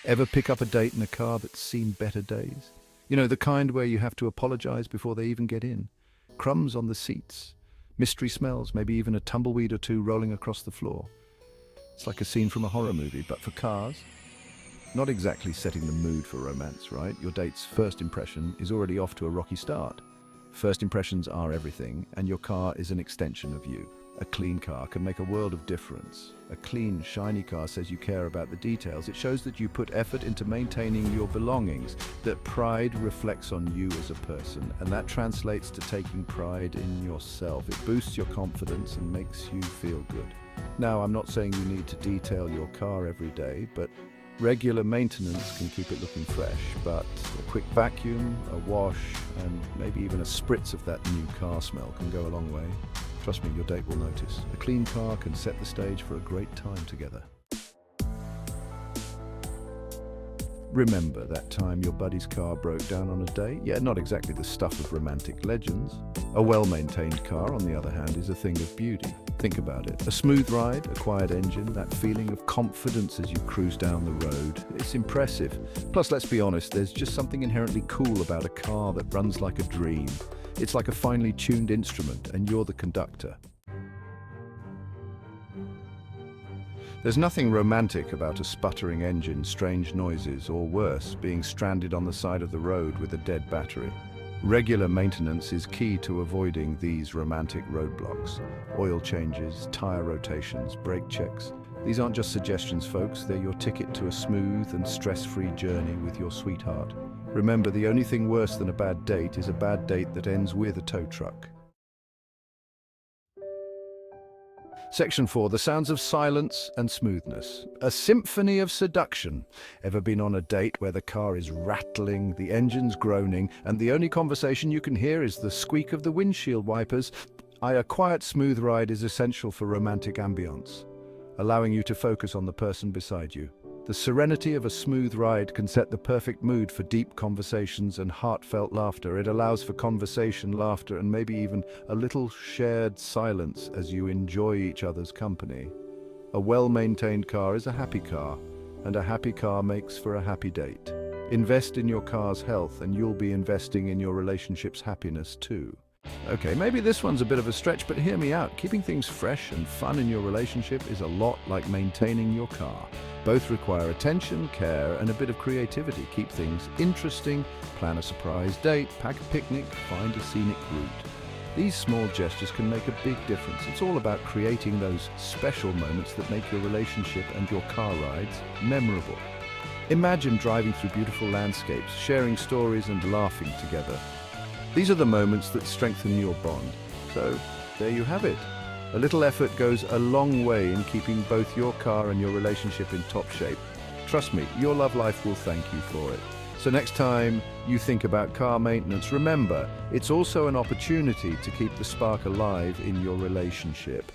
Ever pick up a date in a car that's seen better days? You know, the kind where you have to apologize before they even get in. Crumbs on the seats, mystery smells, maybe even a tumbleweed or two rolling across the floor. It's like a scene from a horror movie, but for cars. Not exactly setting the mood for romance, right? Your date's first impression is already off to a rocky start. First impressions are everything, and your car is an extension of you. A clean car can make a world of difference. A clean, shiny car says you care about the details. It shows that you put effort into maintaining your belongings, that pride reflects on you as a person, and that translates to taking pride in yourself. It boosts your confidence and makes you feel good. Now, I'm not saying you need to detail your car every day, but regular maintenance can keep it looking fresh, but a quick vacuum, a wash, and maybe even a spritz of that new car smell can go a long way. Trust me, your date will notice. A clean car can set the stage for a great time together. Remember that time your buddy's car broke down on a date? Yeah, not exactly the stuff of romantic legends. A well-maintained car, on the other hand, is a thing of beauty. Think about it. A smooth ride, a quiet engine, that feeling of confidence as you cruise down the road. It's impressive. Plus, let's be honest, there's just something inherently cool about a car that runs like a dream. It's like a finely tuned instrument, and you're the conductor. There's nothing romantic about a sputtering engine, strange noises, or worse, being stranded on the side of the road with a dead battery. Regular maintenance is key to avoiding these romantic roadblocks. Oil changes, tire rotations, brake checks. These aren't just suggestions, folks. They're your ticket to a smooth and stress-free journey with your sweetheart. Remember, the only thing worse than a bad date is a bad date that ends with a tow truck. Section 4. The sounds of silence and smoothness. A symphony of seduction. Ever been on a date where the car is rattling, the engine's groaning, and the only conversation you can hear is the squeak of the windshield wipers? A quiet, smooth ride is essential for romantic ambience, allowing you to focus on the person beside you. The serenity of a smooth ride can set the perfect mood for deep conversations and heartfelt laughter. It allows for conversation, laughter, and maybe even a little shared silence as you enjoy each other's company. A well-maintained car is a happy car, and a happy car makes for a happy date. Invest in your car's health, and you'll be investing in your relationship's happiness too. Okay, maybe this one's a bit of a stretch, but hear me out. Keeping things fresh and fun in your relationship is a lot like maintaining your car. Both require attention, care, and a bit of creativity. Keep things interesting, plan a surprise date, pack a picnic, find a scenic route. These small gestures can make a big difference. It's all about creating those special moments that make your relationship and your car rides memorable. Imagine driving through beautiful landscapes, sharing stories and laughing together. These are the moments that strengthen your bond. So, there you have it. A little effort goes a long way in keeping both your car and your relationship in top shape. Trust me, your love life will thank you for it. So next time you think about car maintenance, remember, it's also an opportunity to keep the spark alive in your relationship.